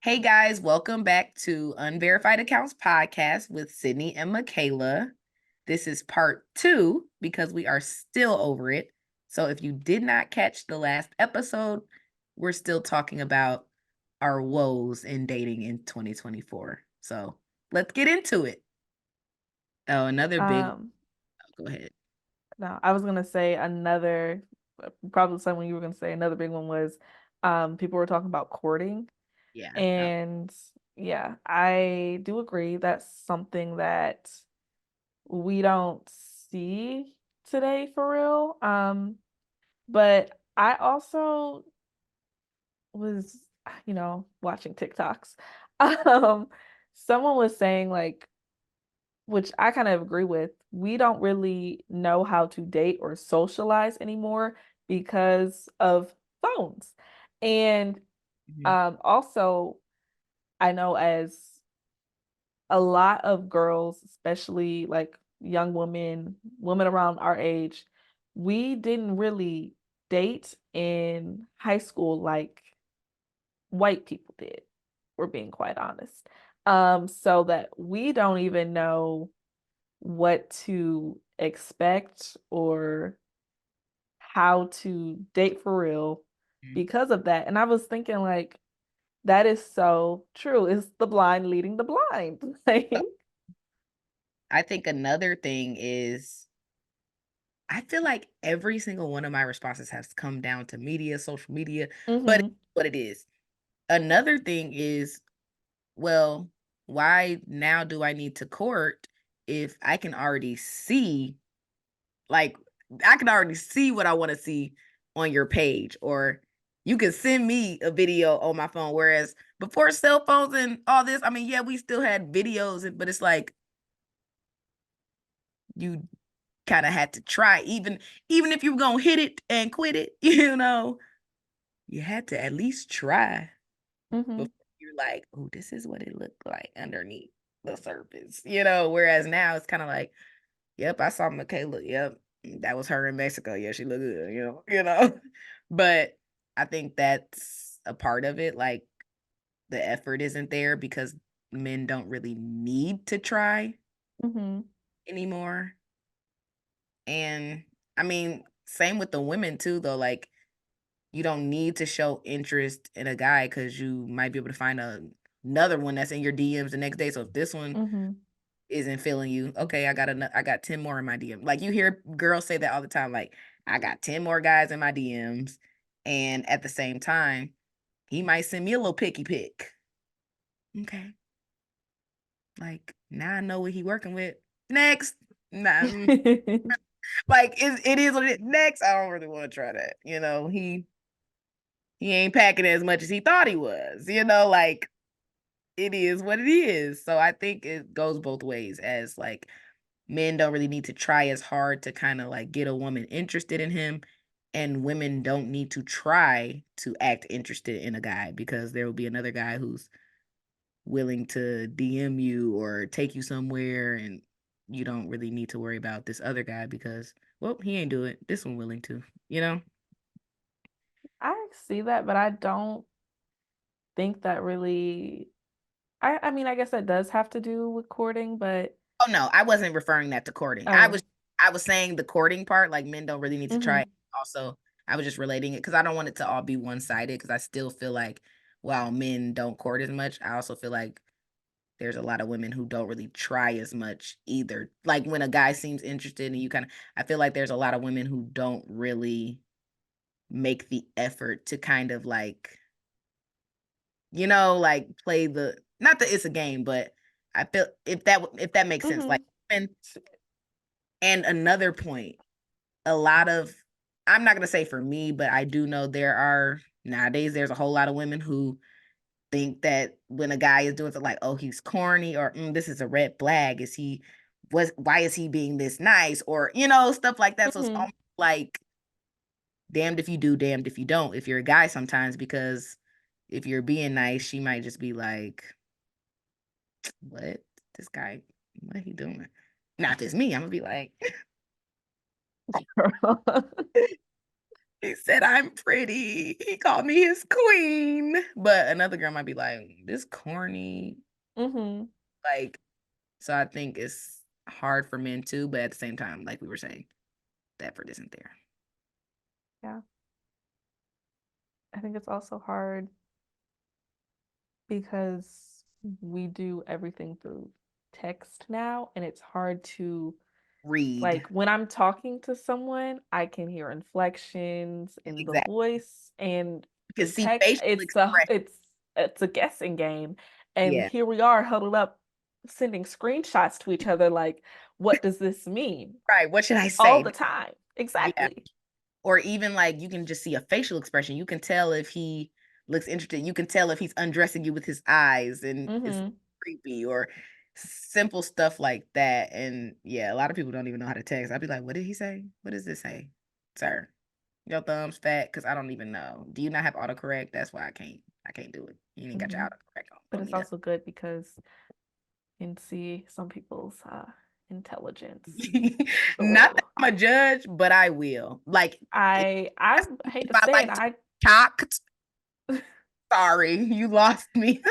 Hey guys, welcome back to Unverified Accounts Podcast with Sydney and Micayla. This is part 2 because we are still over it. So if you did not catch the last episode, we're still talking about our woes in dating in 2024. So let's get into it. Oh, another big, Um, go ahead. no, I was gonna say another, probably someone you were gonna say another big one was, people were talking about courting, Yeah. and yeah, I do agree that's something that we don't see today for real. But I also was, watching TikToks. Um, Someone was saying like which I kind of agree with. We don't really know how to date or socialize anymore because of phones. And Mhm. also, I know as a lot of girls, especially like young women, women around our age, we didn't really date in high school like white people did. We're being quite honest. So that we don't even know what to expect or how to date for real Mhm. because of that. And I was thinking like that is so true. It's the blind leading the blind. Like, I think another thing is I feel like every single one of my responses has come down to media, social media, but it's mm-hmm, what it is. Another thing is, well, why now do I need to court if like, I can already see what I want to see on your page, or you can send me a video on my phone. Whereas before cell phones and all this, I mean, yeah, we still had videos, but it's like you kind of had to try, even if you were gonna hit it and quit it, you had to at least try mm-hmm. before you're like, oh, this is what it looked like underneath the surface, Whereas now it's kind of like, yep, I saw Micayla. Yep, that was her in Mexico. Yeah, she looked good, But I think that's a part of it. Like the effort isn't there because men don't really need to try Mm-hmm. anymore. And I mean, same with the women too, though. Like you don't need to show interest in a guy because you might be able to find another one that's in your DMs the next day. So if this one Mm-hmm. isn't feeling you, okay, I got 10 more in my DM. Like you hear girls say that all the time, like, I got 10 more guys in my DMs. And at the same time, he might send me a little picky pick. Okay. Like now I know what he working with. Next. Nah, like it is what it is. Next, I don't really want to try that. He ain't packing as much as he thought he was, like it is what it is. So I think it goes both ways as like men don't really need to try as hard to kind of like get a woman interested in him. And women don't need to try to act interested in a guy because there will be another guy who's willing to DM you or take you somewhere. And you don't really need to worry about this other guy because, well, he ain't do it. This one willing to, you know? I see that, but I don't think that really I mean I guess that does have to do with courting, but Oh no, I wasn't referring that to courting. oh, I was saying the courting part, like men don't really need to try mm-hmm, it. Also, I was just relating it because I don't want it to all be one-sided because I still feel like while men don't court as much, I also feel like there's a lot of women who don't really try as much either. Like when a guy seems interested and you kind of I feel like there's a lot of women who don't really make the effort to kind of like, like play the not that it's a game, but I feel if that makes sense. mm-hmm, Like and another point, a lot of I'm not gonna say for me, but I do know nowadays there's a whole lot of women who think that when a guy is doing something like, oh, he's corny or this is a red flag. Why is he being this nice? Or, stuff like that. So it's mm-hmm. almost like damned if you do, damned if you don't, if you're a guy sometimes, because if you're being nice, she might just be like, what? This guy, what he doing? Not just me. I'm gonna be like, He said I'm pretty. He called me his queen. But another girl might be like, this corny. Mhm. Like, so I think it's hard for men too, but at the same time, like we were saying, the effort isn't there. Yeah. I think it's also hard because we do everything through text now, and it's hard to Read. like when I'm talking to someone, I can hear inflections in the Exactly. voice, and You can in see text, facial expression. it's a guessing game. And Yeah. here we are huddled up sending screenshots to each other like, what does this mean? Right. What should I All say? the time. Yeah. Exactly. Or even like you can just see a facial expression. You can tell if he looks interested. You can tell if he's undressing you with his eyes and it's Mm-hmm. creepy or simple stuff like that. And yeah, a lot of people don't even know how to text. I'd be like, what did he say? What does this say? Sir, your thumb's fat because I don't even know. Do you not have autocorrect? That's why I can't do it. You ain't got your Mm-hmm. autocorrect on But for it's me to also good because you can see some people's intelligence. not that Oh, I'm a judge, but I will. Like if, I hate to if I say it, like shocked, sorry, you lost me.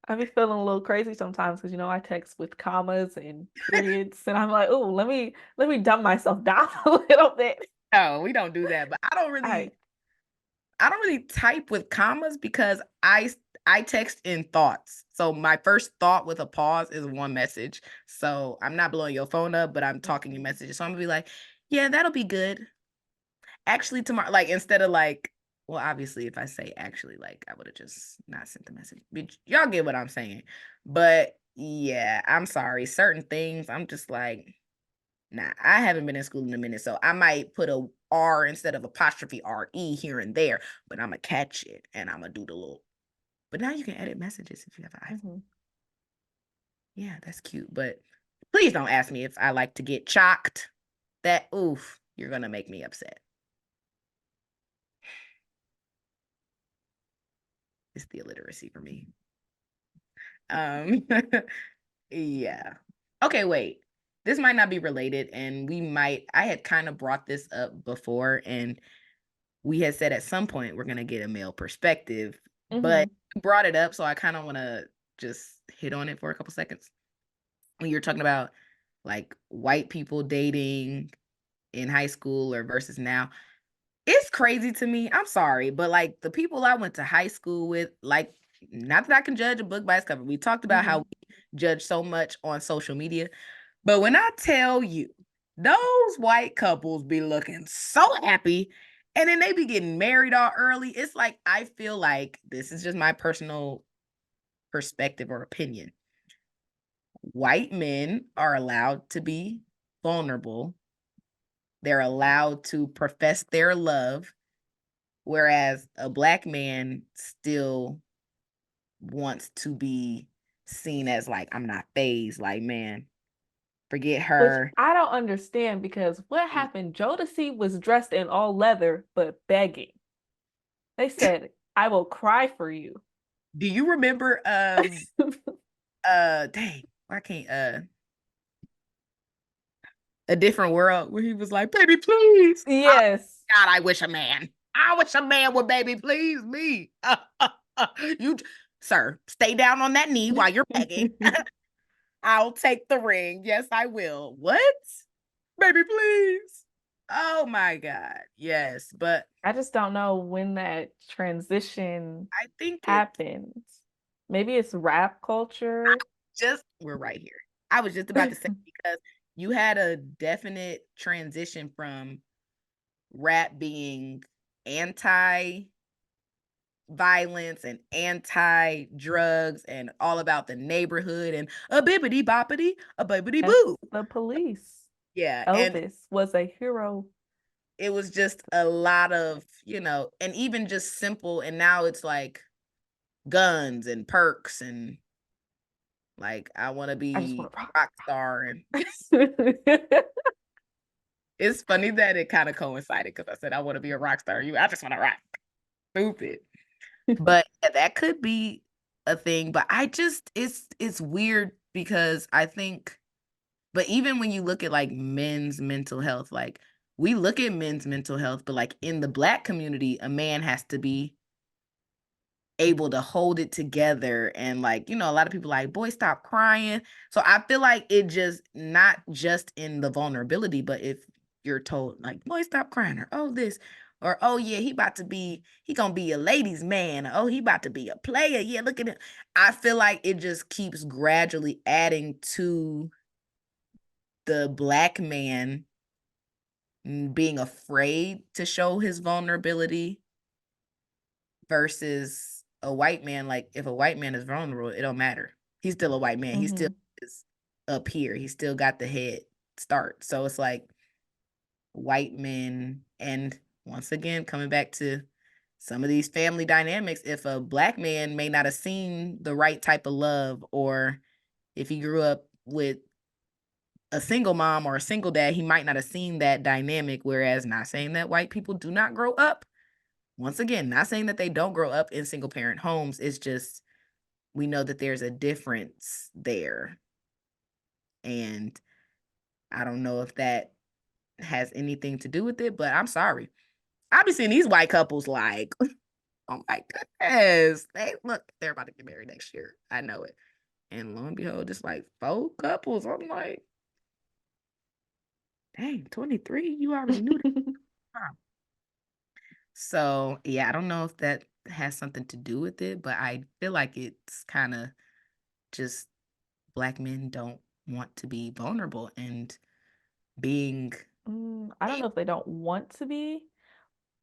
I be feeling a little crazy sometimes because I text with commas and periods, and I'm like, oh, let me dumb myself down a little bit. No, we don't do that. But I I don't really type with commas because I text in thoughts. So my first thought with a pause is one message. So I'm not blowing your phone up, but I'm talking in Mhm. messages. So I'm gonna be like, yeah, that'll be good. Actually, tomorrow, like instead of like, well, obviously, if I say actually, like I would have just not sent the message. But y'all get what I'm saying. But yeah, I'm sorry. Certain things, I'm just like, nah, I haven't been in school in a minute, so I might put a R instead of apostrophe RE here and there, but I'm gonna catch it and I'm gonna do the little. But now you can edit messages if you have an iPhone. Mhm. Yeah, that's cute. But please don't ask me if I like to get chocked. That oof, you're gonna make me upset. It's the illiteracy for me. Um, yeah. Okay, wait. This might not be related, and I had kind of brought this up before, and we had said at some point we're gonna get a male perspective, but Mhm. you brought it up, so I kind of want to just hit on it for a couple seconds. When you're talking about like white people dating in high school or versus now, it's crazy to me. I'm sorry, but like the people I went to high school with, like, not that I can judge a book by its cover. We talked about how Mhm. we judge so much on social media, but when I tell you, those white couples be looking so happy and then they be getting married all early. It's like I feel like this is just my personal perspective or opinion. White men are allowed to be vulnerable. They're allowed to profess their love, whereas a black man still wants to be seen as like, I'm not phased. Like, man, forget Which her. I don't understand because what happened? Jodeci was dressed in all leather but begging. They said, "I will cry for you." Do you remember dang, why can't a different world where he was like, baby, please. Oh, Yes. God, I wish a man would baby please me. You sir, stay down on that knee while you're begging. I'll take the ring. Yes, I will. What? Baby, please. Oh my God. Yes. But I just don't know when that transition I think it's happens. Maybe it's rap culture. just we're right here. I was just about to say because you had a definite transition from rap being anti violence and anti drugs and all about the neighborhood and a bibbity boppity, a bibbity As boo. the police. Yeah. And Elvis was a hero. it was just a lot of, and even just simple. And now it's like guns and perks and like, I want to I just be want to rock. rock star. And it's funny that it kind of coincided because I said, I want to be a rock star. I just want to rock. Stupid. But yeah, that could be a thing, but it's weird because I think but even when you look at like men's mental health, like we look at men's mental health, but like in the Black community, a man has to be able to hold it together. And like, a lot of people like, boy, stop crying. So I feel like it just not just in the vulnerability, but if you're told like, boy, stop crying, or oh this, or oh yeah, he gonna be a ladies man, oh he about to be a player, yeah, look at him. I feel like it just keeps gradually adding to the Black man being afraid to show his vulnerability versus a white man. Like if a white man is vulnerable, it don't matter. He's still a white man. He still Mm-hmm. is up here. He still got the head start. So it's like white men, and once again coming back to some of these family dynamics, if a Black man may not have seen the right type of love, or if he grew up with a single mom or a single dad, he might not have seen that dynamic. Whereas, not saying that white people do not grow up, once again, not saying that they don't grow up in single parent homes. It's just we know that there's a difference there. And I don't know if that has anything to do with it, but I'm sorry. I be seeing these white couples like, oh my goodness, they're about to get married next year. I know it. And lo and behold, it's like 4 couples. I'm like, dang, 23, you already knew that. Huh. So yeah, I don't know if that has something to do with it, but I feel like it's kind of just Black men don't want to be vulnerable, and being I don't know if they don't want to be.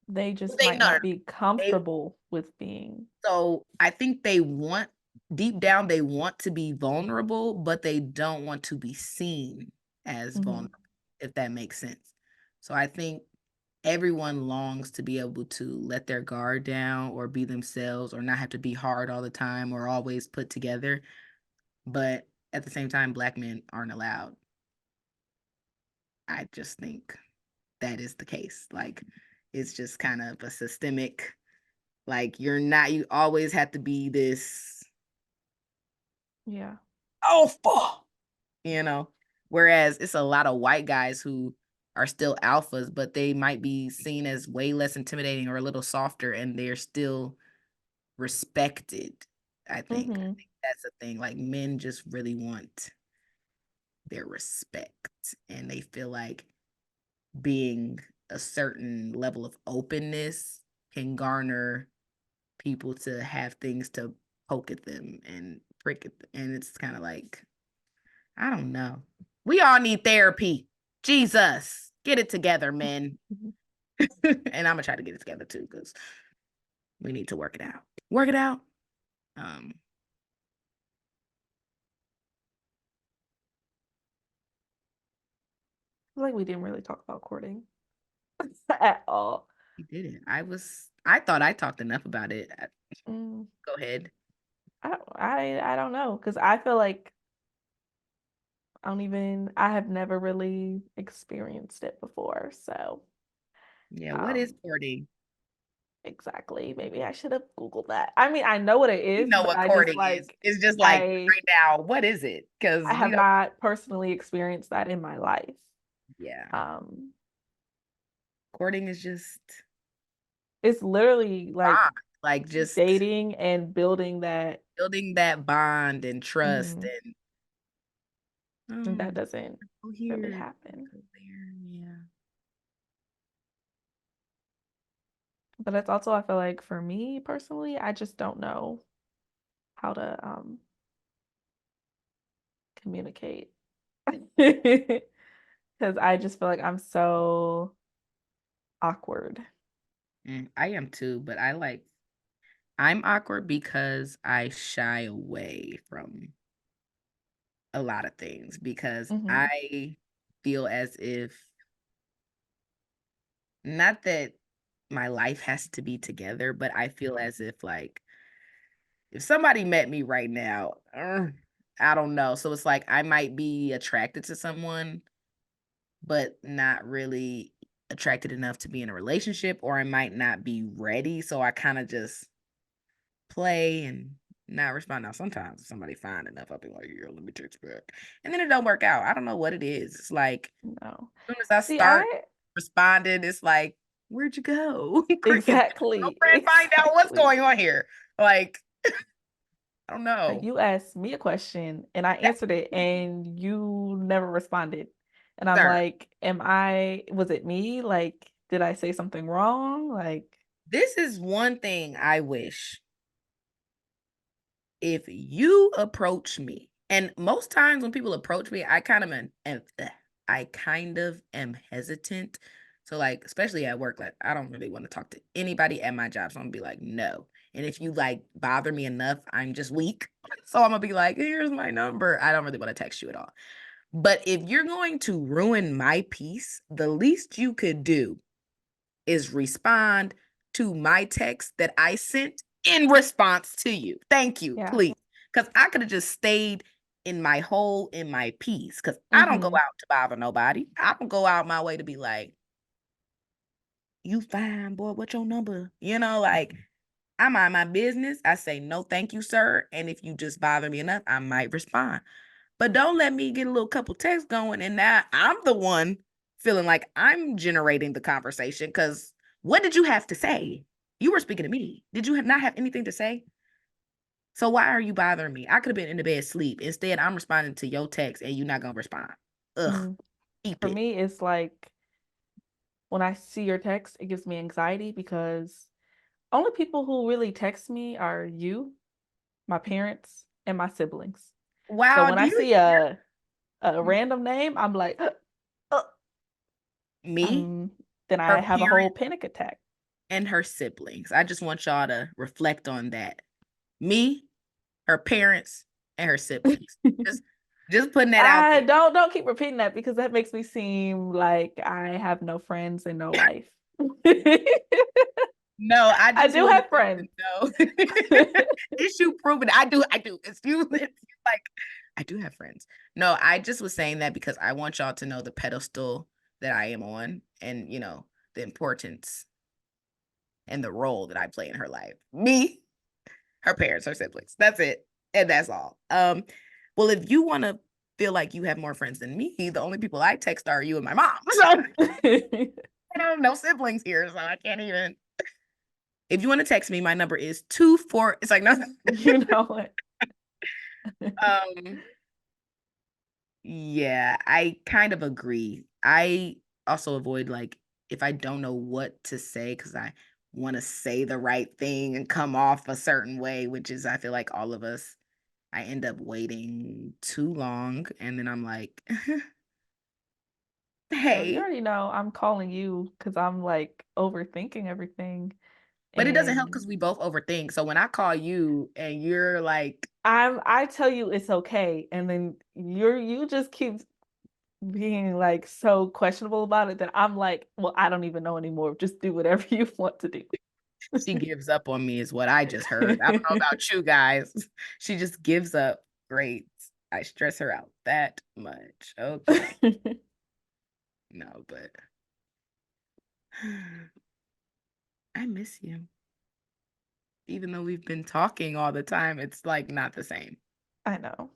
They just they might no, no, not be they comfortable with being. so I think they want, deep down they want to be vulnerable, but they don't want to be seen as Hmm. vulnerable, if that makes sense. So I think everyone longs to be able to let their guard down or be themselves or not have to be hard all the time or always put together. But at the same time, Black men aren't allowed. I just think that is the case. Like it's just kind of a systemic, like you always have to be this Yeah. alpha, you know. Whereas it's a lot of white guys who are still alphas, but they might be seen as way less intimidating or a little softer, and they're still respected. I Hmm. think that's the thing. Like men just really want their respect, and they feel like being a certain level of openness can garner people to have things to poke at them and prick at them. And it's kind of like, I don't know. We all need therapy. Jesus, get it together, men. And I'm gonna try to get it together too, because we need to work it out. Work it out. Um, Like we didn't really talk about courting at all. we did it. I thought I talked enough about it. Mm, Go ahead. I don't know because I feel like I have never really experienced it before. So, Yeah, what is um, courting? exactly. Maybe I should have Googled that. I mean, I know what it You is, know but what courting is. It's just like I right now, what is it? I Because we have don't, not personally experienced that in my life. yeah. Um, Courting is just it's literally like bond, like just dating and building that, building that bond and trust mhm, and and oh, that doesn't go really here, happen. go there. Yeah. But it's also, I feel like for me personally, I just don't know how to communicate. Because I just feel like I'm so awkward. I am too, but I'm awkward because I shy away from a lot of things because Hmm. I feel as if, not that my life has to be together, but I feel as if like if somebody met me right now, I don't know. So it's like I might be attracted to someone, but not really attracted enough to be in a relationship, or I might not be ready. So I kind of just play and not respond. Now, sometimes if somebody fine enough, I'll be like, yeah, let me text back. And then it don't work out. I don't know what it is. It's like No. as soon as I See, start responded, it's like, where'd you go? Crickets. Exactly. Girlfriend, find out what's Exactly. going on here. Like, I don't Like know. you asked me a question and I answered it and you never responded. And I'm Sir, like, was it me? Like, did I say something wrong? Like, this is one thing I wish. If you approach me, and most times when people approach me, I kind of am hesitant. So like, especially at work, like I don't really want to talk to anybody at my job. So I'm gonna be like, no. And if you like bother me enough, I'm just weak. So I'm gonna be like, here's my number. I don't really want to text you at all. But if you're going to ruin my peace, the least you could do is respond to my text that I sent in response to you. Thank you, yeah. please. Because I could have just stayed in my hole in my peace. Because I don't go Mm-hmm. out to bother nobody. I don't go out my way to be like, you fine, boy, what's your number? Like I mind my business. I say, no, thank you, sir. And if you just bother me enough, I might respond. But don't let me get a little couple texts going. And now I'm the one feeling like I'm generating the conversation. Because what did you have to say? You were speaking to me. Did you not have anything to say? So why are you bothering me? I could have been in the bed asleep. Instead, I'm responding to your text and you're not going to respond. Ugh, Mm. keep For it. me, it's like when I see your text, it gives me anxiety because only people who really text me are you, my parents, and my siblings. So Wow, when do I you see a randam name, I'm like, uh, me, um, then I her have a whole parent, panic attack. and her siblings? I just want y'all to reflect on that. Me, her parents, and her siblings. Just just putting that out I there. don't keep repeating that because that makes me seem like I have no friends and no life. No, I I just do wanted have you friends. to know. Issue proven. I do. It's like I do have friends. No, I just was saying that because I want y'all to know the pedestal that I am on and the importance and the role that I play in her life. Me, her parents, her siblings. That's it. And that's all. Well, if you want to feel like you have more friends than me, the only people I text are you and my mom. So I don't have no siblings here, so I can't even. If you want to text me, my number is 24. It's like no. You know what? um, yeah, I kind of agree. I also avoid like if I don't know what to say because I want to say the right thing and come off a certain way, which is I feel like all of us, I end up waiting too long and then I'm like, Well, you hey, already know I'm calling you because I'm like overthinking everything. but it doesn't help And because we both overthink. So when I call you and you're like, I tell you it's okay. And then you just keep being like so questionable about it that I'm like, well, I don't even know anymore. Just do whatever you want to do. she gives up on me is what I just heard. I don't know about you guys. She just gives up. Great. I stress her out that much. Okay. No, but I miss you. Even though we've been talking all the time, it's like not the same. I know.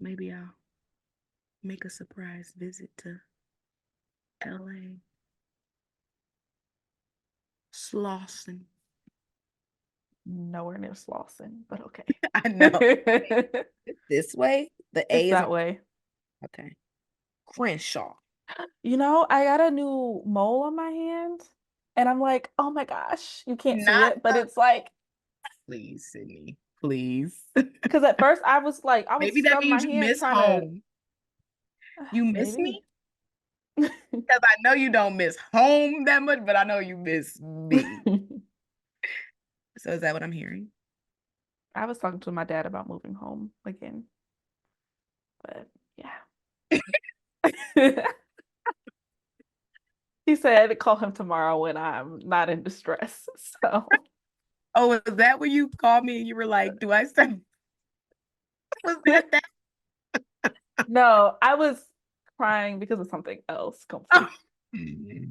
Maybe I'll make a surprise visit to LA. Slauson. Nowhere near Slauson, but okay. I know. This way, the It's A is on. that way. Okay. Crenshaw. You know, I got a new mole on my hand, and I'm like, oh my gosh, you can't see Not it, but the. it's like, Please, Sydney. Please. because at first I was like, I was Maybe that scrubbing my means you hand miss trying to, home. You miss maybe. me? Because I know you don't miss home that much, but I know you miss me. So is that what I'm hearing? I was talking to my dad about moving home again, but yeah. He said to call him tomorrow when I'm not in distress. So, Oh, is that when you called me and you were like, do I start? Was that? no, I was crying because of something else Oh. completely.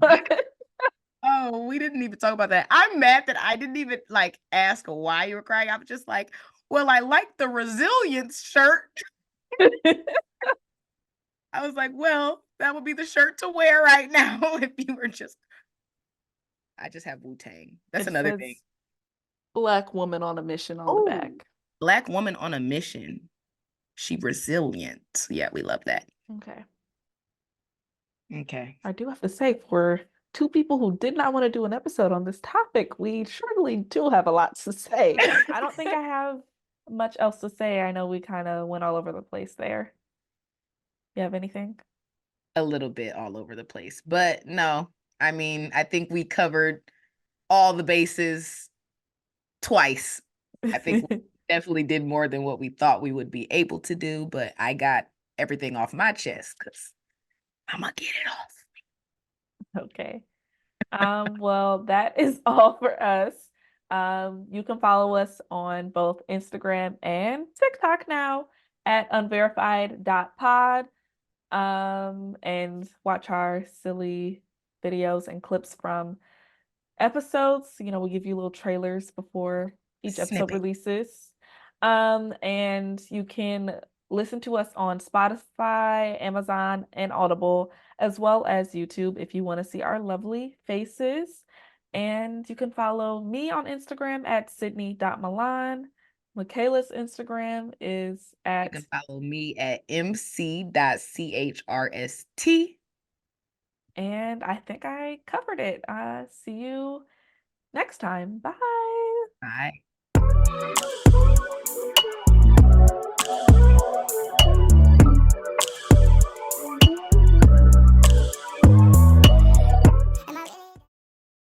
Oh, we didn't even talk about that. I'm mad that I didn't even like ask why you were crying. I was just like, well, I like the resilience shirt. I was like, well, that would be the shirt to wear right now if you were just. I just have Wu Tang. That's It another thing. says Black woman on a mission on the Oh, back. Black woman on a mission. She resilient. Yeah, we love that. Okay. Okay. I do have to say, for two people who did not want to do an episode on this topic, we surely do have a lot to say. I don't think I have much else to say. I know we kind of went all over the place there. You have anything? A little bit all over the place, but no, I mean, I think we covered all the bases twice. I think we definitely did more than what we thought we would be able to do, but I got everything off my chest because I'm gonna get it off. Okay. Well, that is all for us. You can follow us on both Instagram and TikTok now at unverified.pod. And watch our silly videos and clips from episodes. We give you little trailers before each episode Snippet. releases. And you can listen to us on Spotify, Amazon, and Audible, as well as YouTube if you want to see our lovely faces. And you can follow me on Instagram at sydney.milan. Micayla's Instagram is You at, can follow me at mc.chrst. and I think I covered it. See you next time. Bye. Bye.